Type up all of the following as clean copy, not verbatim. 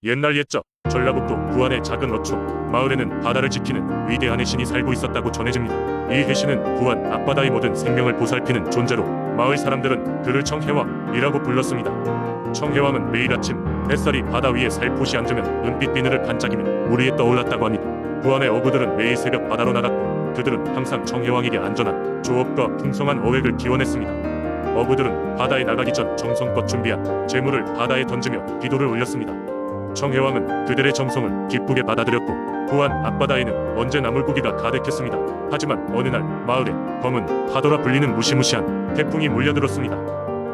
옛날 옛적 전라북도 부안의 작은 어촌 마을에는 바다를 지키는 위대한 해신이 살고 있었다고 전해집니다. 이 해신은 부안 앞바다의 모든 생명을 보살피는 존재로 마을 사람들은 그를 청해왕이라고 불렀습니다. 청해왕은 매일 아침 햇살이 바다 위에 살포시 앉으면 은빛 비늘을 반짝이며 물 위에 떠올랐다고 합니다. 부안의 어부들은 매일 새벽 바다로 나갔고 그들은 항상 청해왕에게 안전한 조업과 풍성한 어획을 기원했습니다. 어부들은 바다에 나가기 전 정성껏 준비한 재물을 바다에 던지며 기도를 올렸습니다. 청해왕은 그들의 정성을 기쁘게 받아들였고 부안 앞바다에는 언제나 물고기가 가득했습니다. 하지만 어느 날 마을에 검은 파도라 불리는 무시무시한 태풍이 몰려들었습니다.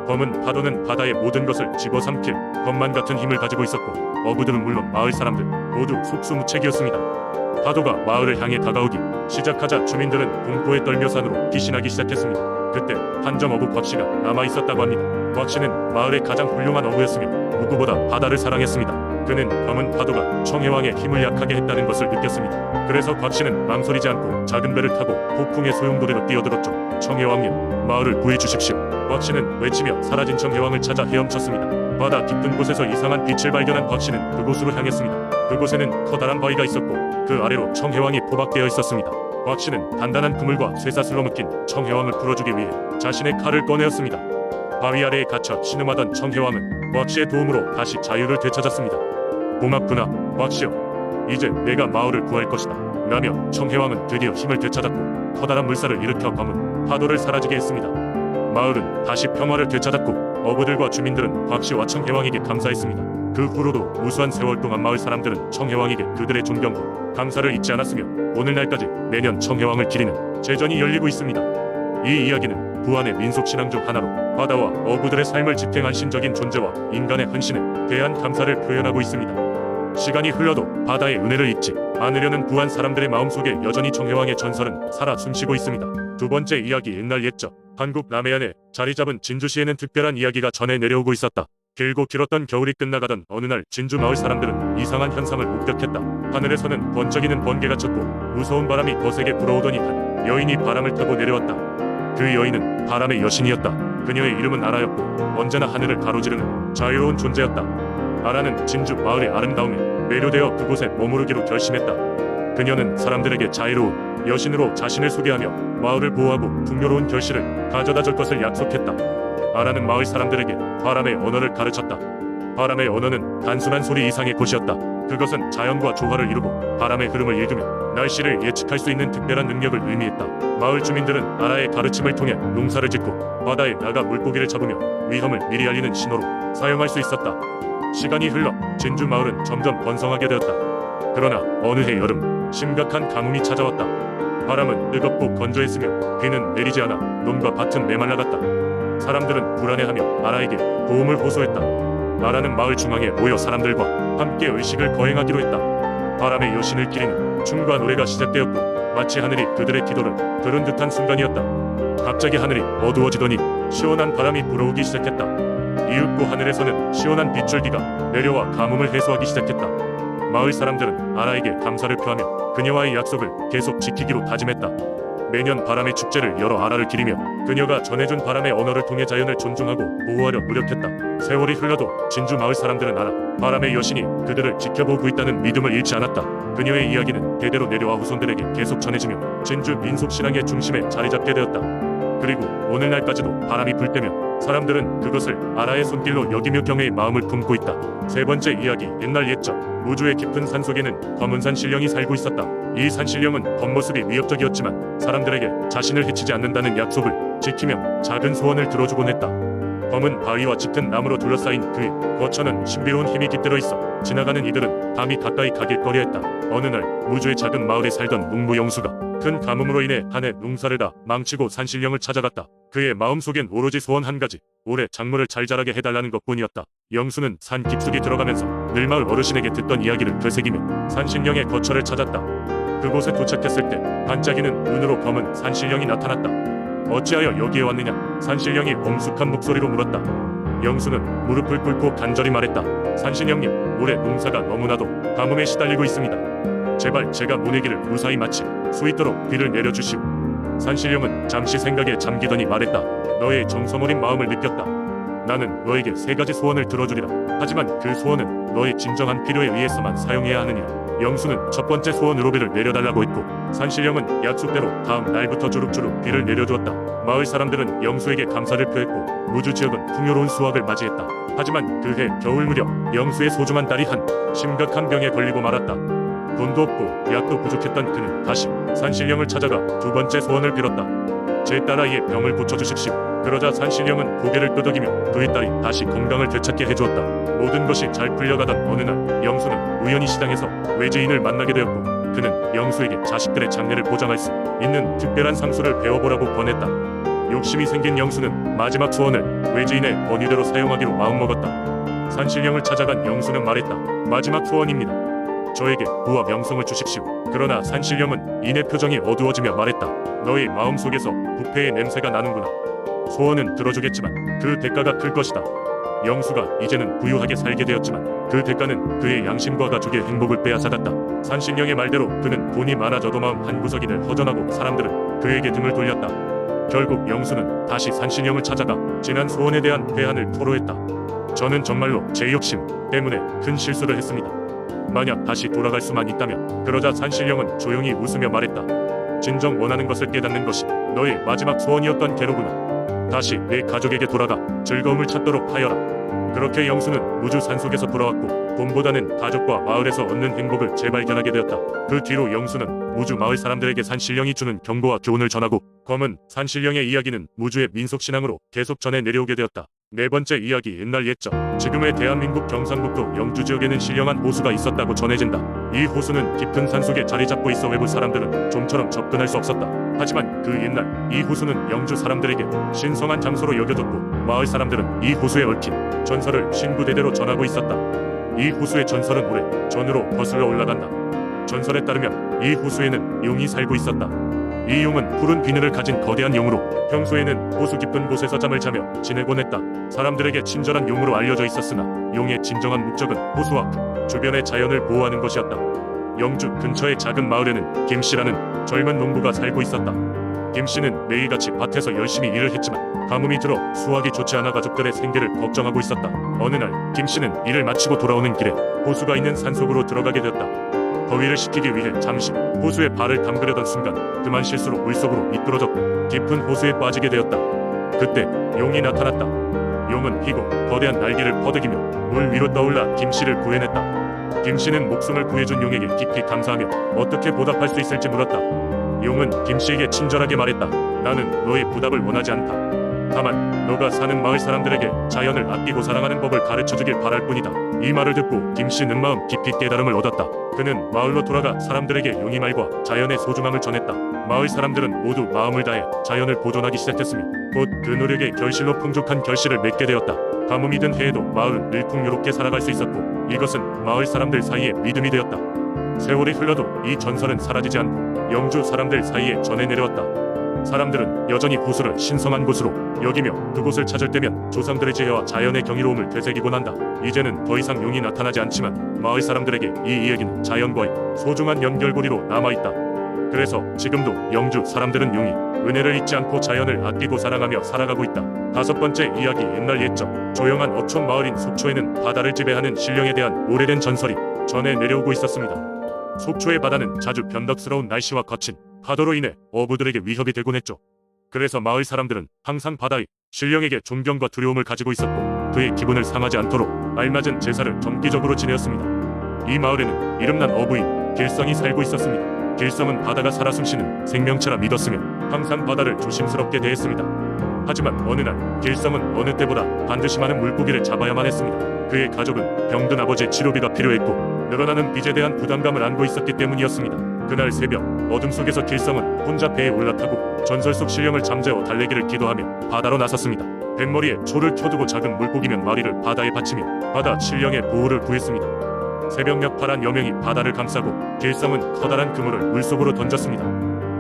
검은 파도는 바다의 모든 것을 집어삼킬 검만 같은 힘을 가지고 있었고 어부들은 물론 마을 사람들 모두 속수무책이었습니다. 파도가 마을을 향해 다가오기 시작하자 주민들은 공포에 떨며 산으로 기신하기 시작했습니다. 그때 한정 어부 곽씨가 남아있었다고 합니다. 곽씨는 마을의 가장 훌륭한 어부였으며 누구보다 바다를 사랑했습니다. 그는 검은 파도가 청해왕의 힘을 약하게 했다는 것을 느꼈습니다. 그래서 곽씨는 망설이지 않고 작은 배를 타고 폭풍의 소용돌이로 뛰어들었죠. 청해왕님, 마을을 구해주십시오. 곽씨는 외치며 사라진 청해왕을 찾아 헤엄쳤습니다. 바다 깊은 곳에서 이상한 빛을 발견한 곽씨는 그곳으로 향했습니다. 그곳에는 커다란 바위가 있었고 그 아래로 청해왕이 포박되어 있었습니다. 곽씨는 단단한 그물과 쇠사슬로 묶인 청해왕을 풀어주기 위해 자신의 칼을 꺼내었습니다. 바위 아래에 갇혀 신음하던 청해왕은 곽씨의 도움으로 다시 자유를 되찾았습니다. 고맙구나, 곽씨여. 이제 내가 마을을 구할 것이다. 라며 청해왕은 드디어 힘을 되찾았고 커다란 물살을 일으켜 검은 파도를 사라지게 했습니다. 마을은 다시 평화를 되찾았고 어부들과 주민들은 곽씨와 청해왕에게 감사했습니다. 그 후로도 무수한 세월 동안 마을 사람들은 청해왕에게 그들의 존경과 감사를 잊지 않았으며 오늘날까지 매년 청해왕을 기리는 제전이 열리고 있습니다. 이 이야기는 부안의 민속신앙 중 하나로 바다와 어부들의 삶을 지탱한 신적인 존재와 인간의 헌신에 대한 감사를 표현하고 있습니다. 시간이 흘러도 바다의 은혜를 잊지 않으려는 부안 사람들의 마음속에 여전히 청해왕의 전설은 살아 숨쉬고 있습니다. 두 번째 이야기. 옛날 옛적 한국 남해안에 자리 잡은 진주시에는 특별한 이야기가 전해 내려오고 있었다. 길고 길었던 겨울이 끝나가던 어느 날 진주 마을 사람들은 이상한 현상을 목격했다. 하늘에서는 번쩍이는 번개가 쳤고 무서운 바람이 거세게 불어오더니 한 여인이 바람을 타고 내려왔다. 그 여인은 바람의 여신이었다. 그녀의 이름은 아라였고 언제나 하늘을 가로지르는 자유로운 존재였다. 아라는 진주 마을의 아름다움에 매료되어 그곳에 머무르기로 결심했다. 그녀는 사람들에게 자유로운 여신으로 자신을 소개하며 마을을 보호하고 풍요로운 결실을 가져다줄 것을 약속했다. 아라는 마을 사람들에게 바람의 언어를 가르쳤다. 바람의 언어는 단순한 소리 이상의 곳이었다. 그것은 자연과 조화를 이루고 바람의 흐름을 읽으며 날씨를 예측할 수 있는 특별한 능력을 의미했다. 마을 주민들은 아라의 가르침을 통해 농사를 짓고 바다에 나가 물고기를 잡으며 위험을 미리 알리는 신호로 사용할 수 있었다. 시간이 흘러 진주 마을은 점점 번성하게 되었다. 그러나 어느 해 여름 심각한 가뭄이 찾아왔다. 바람은 뜨겁고 건조했으며 비는 내리지 않아 논과 밭은 메말라갔다. 사람들은 불안해하며 아라에게 도움을 호소했다. 아라는 마을 중앙에 모여 사람들과 함께 의식을 거행하기로 했다. 바람의 여신을 기리는 춤과 노래가 시작되었고 마치 하늘이 그들의 기도를 들은 듯한 순간이었다. 갑자기 하늘이 어두워지더니 시원한 바람이 불어오기 시작했다. 이윽고 하늘에서는 시원한 빗줄기가 내려와 가뭄을 해소하기 시작했다. 마을 사람들은 아라에게 감사를 표하며 그녀와의 약속을 계속 지키기로 다짐했다. 매년 바람의 축제를 열어 아라를 기리며 그녀가 전해준 바람의 언어를 통해 자연을 존중하고 보호하려 노력했다. 세월이 흘러도 진주 마을 사람들은 아라, 바람의 여신이 그들을 지켜보고 있다는 믿음을 잃지 않았다. 그녀의 이야기는 대대로 내려와 후손들에게 계속 전해지며 진주 민속신앙의 중심에 자리 잡게 되었다. 그리고 오늘날까지도 바람이 불 때면 사람들은 그것을 아라의 손길로 여기며 경애의 마음을 품고 있다. 세 번째 이야기. 옛날 옛적 우주의 깊은 산속에는 검은 산신령이 살고 있었다. 이 산신령은 겉모습이 위협적이었지만 사람들에게 자신을 해치지 않는다는 약속을 지키며 작은 소원을 들어주곤 했다. 검은 바위와 짙은 나무로 둘러싸인 그의 거처는 신비로운 힘이 깃들어 있어 지나가는 이들은 감히 가까이 가길 꺼려했다. 어느 날 우주의 작은 마을에 살던 농부영수가 큰 가뭄으로 인해 한 해 농사를 다 망치고 산신령을 찾아갔다. 그의 마음속엔 오로지 소원 한 가지, 올해 작물을 잘 자라게 해달라는 것뿐이었다. 영수는 산 깊숙이 들어가면서 늘 마을 어르신에게 듣던 이야기를 되새기며 산신령의 거처를 찾았다. 그곳에 도착했을 때 반짝이는 눈으로 검은 산신령이 나타났다. 어찌하여 여기에 왔느냐? 산신령이 엄숙한 목소리로 물었다. 영수는 무릎을 꿇고 간절히 말했다. 산신령님, 올해 농사가 너무나도 가뭄에 시달리고 있습니다. 제발 제가 모내기를 무사히 마치 수 있도록 비를 내려주시오. 산신령은 잠시 생각에 잠기더니 말했다. 너의 정성 어린 마음을 느꼈다. 나는 너에게 세 가지 소원을 들어주리라. 하지만 그 소원은 너의 진정한 필요에 의해서만 사용해야 하느니라. 영수는 첫 번째 소원으로 비를 내려달라고 했고 산신령은 약속대로 다음 날부터 주룩주룩 비를 내려주었다. 마을 사람들은 영수에게 감사를 표했고 무주 지역은 풍요로운 수확을 맞이했다. 하지만 그해 겨울 무렵 영수의 소중한 딸이 한 심각한 병에 걸리고 말았다. 돈도 없고 약도 부족했던 그는 다시 산신령을 찾아가 두 번째 소원을 빌었다. 제 딸아이의 병을 고쳐주십시오. 그러자 산신령은 고개를 끄덕이며 그의 딸이 다시 건강을 되찾게 해주었다. 모든 것이 잘 풀려가던 어느 날 영수는 우연히 시장에서 외지인을 만나게 되었고 그는 영수에게 자식들의 장래를 보장할 수 있는 특별한 상수를 배워보라고 권했다. 욕심이 생긴 영수는 마지막 소원을 외지인의 권유대로 사용하기로 마음먹었다. 산신령을 찾아간 영수는 말했다. 마지막 소원입니다. 저에게 부와 명성을 주십시오. 그러나 산신령은 이내 표정이 어두워지며 말했다. 너의 마음속에서 부패의 냄새가 나는구나. 소원은 들어주겠지만 그 대가가 클 것이다. 영수가 이제는 부유하게 살게 되었지만 그 대가는 그의 양심과 가족의 행복을 빼앗아갔다. 산신령의 말대로 그는 돈이 많아져도 마음 한구석이 허전하고 사람들은 그에게 등을 돌렸다. 결국 영수는 다시 산신령을 찾아가 지난 소원에 대한 회한을 토로했다. 저는 정말로 제 욕심 때문에 큰 실수를 했습니다. 만약 다시 돌아갈 수만 있다면. 그러자 산신령은 조용히 웃으며 말했다. 진정 원하는 것을 깨닫는 것이 너의 마지막 소원이었던 게로구나. 다시 내 가족에게 돌아가 즐거움을 찾도록 하여라. 그렇게 영수는 무주 산속에서 돌아왔고 돈보다는 가족과 마을에서 얻는 행복을 재발견하게 되었다. 그 뒤로 영수는 무주 마을 사람들에게 산신령이 주는 경고와 교훈을 전하고 검은 산신령의 이야기는 무주의 민속신앙으로 계속 전해 내려오게 되었다. 네 번째 이야기. 옛날 옛적 지금의 대한민국 경상북도 영주 지역에는 신령한 호수가 있었다고 전해진다. 이 호수는 깊은 산속에 자리 잡고 있어 외부 사람들은 좀처럼 접근할 수 없었다. 하지만 그 옛날 이 호수는 영주 사람들에게 신성한 장소로 여겨졌고 마을 사람들은 이 호수에 얽힌 전설을 신부대대로 전하고 있었다. 이 호수의 전설은 오래 전으로 거슬러 올라간다. 전설에 따르면 이 호수에는 용이 살고 있었다. 이 용은 푸른 비늘을 가진 거대한 용으로 평소에는 호수 깊은 곳에서 잠을 자며 지내곤 했다. 사람들에게 친절한 용으로 알려져 있었으나 용의 진정한 목적은 호수와 그 주변의 자연을 보호하는 것이었다. 영주 근처의 작은 마을에는 김씨라는 젊은 농부가 살고 있었다. 김씨는 매일같이 밭에서 열심히 일을 했지만 가뭄이 들어 수확이 좋지 않아 가족들의 생계를 걱정하고 있었다. 어느 날 김씨는 일을 마치고 돌아오는 길에 호수가 있는 산속으로 들어가게 되었다. 더위를 식히기 위해 잠시 호수에 발을 담그려던 순간 그만 실수로 물속으로 미끄러졌고 깊은 호수에 빠지게 되었다. 그때 용이 나타났다. 용은 희고 거대한 날개를 퍼득이며 물 위로 떠올라 김씨를 구해냈다. 김씨는 목숨을 구해준 용에게 깊이 감사하며 어떻게 보답할 수 있을지 물었다. 용은 김씨에게 친절하게 말했다. 나는 너의 보답을 원하지 않다. 다만 너가 사는 마을 사람들에게 자연을 아끼고 사랑하는 법을 가르쳐주길 바랄 뿐이다. 이 말을 듣고 김씨는 마음 깊이 깨달음을 얻었다. 그는 마을로 돌아가 사람들에게 용의 말과 자연의 소중함을 전했다. 마을 사람들은 모두 마음을 다해 자연을 보존하기 시작했으며 곧 그 노력의 결실로 풍족한 결실을 맺게 되었다. 가뭄이 든 해에도 마을은 늘 풍요롭게 살아갈 수 있었고 이것은 마을 사람들 사이에 믿음이 되었다. 세월이 흘러도 이 전설은 사라지지 않고 영주 사람들 사이에 전해 내려왔다. 사람들은 여전히 호수를 신성한 곳으로 여기며 그곳을 찾을 때면 조상들의 지혜와 자연의 경이로움을 되새기곤 한다. 이제는 더 이상 용이 나타나지 않지만 마을 사람들에게 이 이야기는 자연과의 소중한 연결고리로 남아있다. 그래서 지금도 영주 사람들은 용이 은혜를 잊지 않고 자연을 아끼고 사랑하며 살아가고 있다. 다섯 번째 이야기. 옛날 옛적 조용한 어촌 마을인 속초에는 바다를 지배하는 신령에 대한 오래된 전설이 전해 내려오고 있었습니다. 속초의 바다는 자주 변덕스러운 날씨와 거친 파도로 인해 어부들에게 위협이 되곤 했죠. 그래서 마을 사람들은 항상 바다의 신령에게 존경과 두려움을 가지고 있었고 그의 기분을 상하지 않도록 알맞은 제사를 정기적으로 지내었습니다. 이 마을에는 이름난 어부인 길성이 살고 있었습니다. 길성은 바다가 살아 숨쉬는 생명체라 믿었으며 항상 바다를 조심스럽게 대했습니다. 하지만 어느 날 길성은 어느 때보다 반드시 많은 물고기를 잡아야만 했습니다. 그의 가족은 병든 아버지의 치료비가 필요했고 늘어나는 빚에 대한 부담감을 안고 있었기 때문이었습니다. 그날 새벽 어둠 속에서 길성은 혼자 배에 올라타고 전설 속 신령을 잠재워 달래기를 기도하며 바다로 나섰습니다. 뱃머리에 초를 켜두고 작은 물고기면 마리를 바다에 바치며 바다 신령의 보호를 구했습니다. 새벽녘 파란 여명이 바다를 감싸고 길성은 커다란 그물을 물속으로 던졌습니다.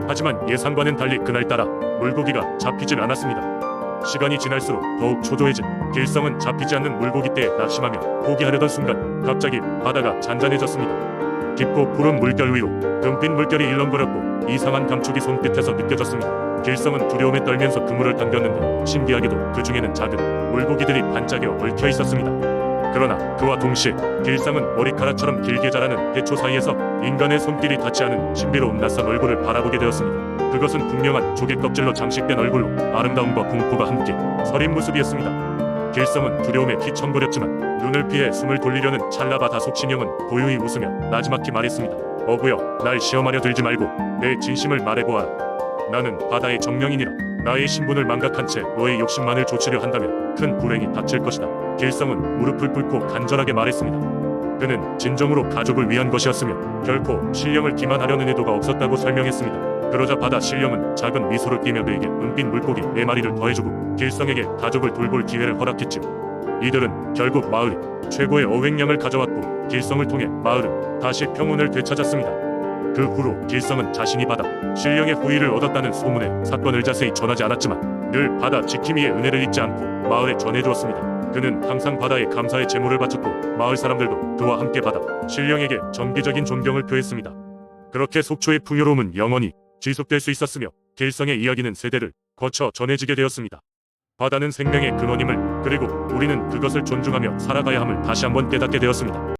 하지만 예상과는 달리 그날따라 물고기가 잡히질 않았습니다. 시간이 지날수록 더욱 초조해진 길성은 잡히지 않는 물고기떼에 낙심하며 포기하려던 순간 갑자기 바다가 잔잔해졌습니다. 깊고 푸른 물결 위로 금빛 물결이 일렁거렸고 이상한 감촉이 손끝에서 느껴졌습니다. 길성은 두려움에 떨면서 그물을 당겼는데 신기하게도 그 중에는 작은 물고기들이 반짝여 얽혀 있었습니다. 그러나 그와 동시에 길상은 머리카락처럼 길게 자라는 대초 사이에서 인간의 손길이 닿지 않은 신비로운 낯선 얼굴을 바라보게 되었습니다. 그것은 분명한 조개 껍질로 장식된 얼굴로 아름다움과 공포가 함께 서린 모습이었습니다. 길성은 두려움에 휘청거렸지만 눈을 피해 숨을 돌리려는 찰나바다 속신형은 고요히 웃으며 나지막히 말했습니다. 어구여, 날 시험하려 들지 말고 내 진심을 말해보아라. 나는 바다의 정령이니라. 나의 신분을 망각한 채 너의 욕심만을 좇으려 한다면 큰 불행이 닥칠 것이다. 길성은 무릎을 꿇고 간절하게 말했습니다. 그는 진정으로 가족을 위한 것이었으며 결코 신령을 기만하려는 의도가 없었다고 설명했습니다. 그러자 바다 신령은 작은 미소를 띠며 그에게 은빛 물고기 4마리를 더해주고 길성에게 가족을 돌볼 기회를 허락했지요. 이들은 결국 마을이 최고의 어획량을 가져왔고 길성을 통해 마을은 다시 평온을 되찾았습니다. 그 후로 길성은 자신이 바다 신령의 후위를 얻었다는 소문에 사건을 자세히 전하지 않았지만 늘 바다 지킴이의 은혜를 잊지 않고 마을에 전해주었습니다. 그는 항상 바다에 감사의 제물을 바쳤고 마을 사람들도 그와 함께 바다 신령에게 정기적인 존경을 표했습니다. 그렇게 속초의 풍요로움은 영원히 지속될 수 있었으며 길성의 이야기는 세대를 거쳐 전해지게 되었습니다. 바다는 생명의 근원임을, 그리고 우리는 그것을 존중하며 살아가야 함을 다시 한번 깨닫게 되었습니다.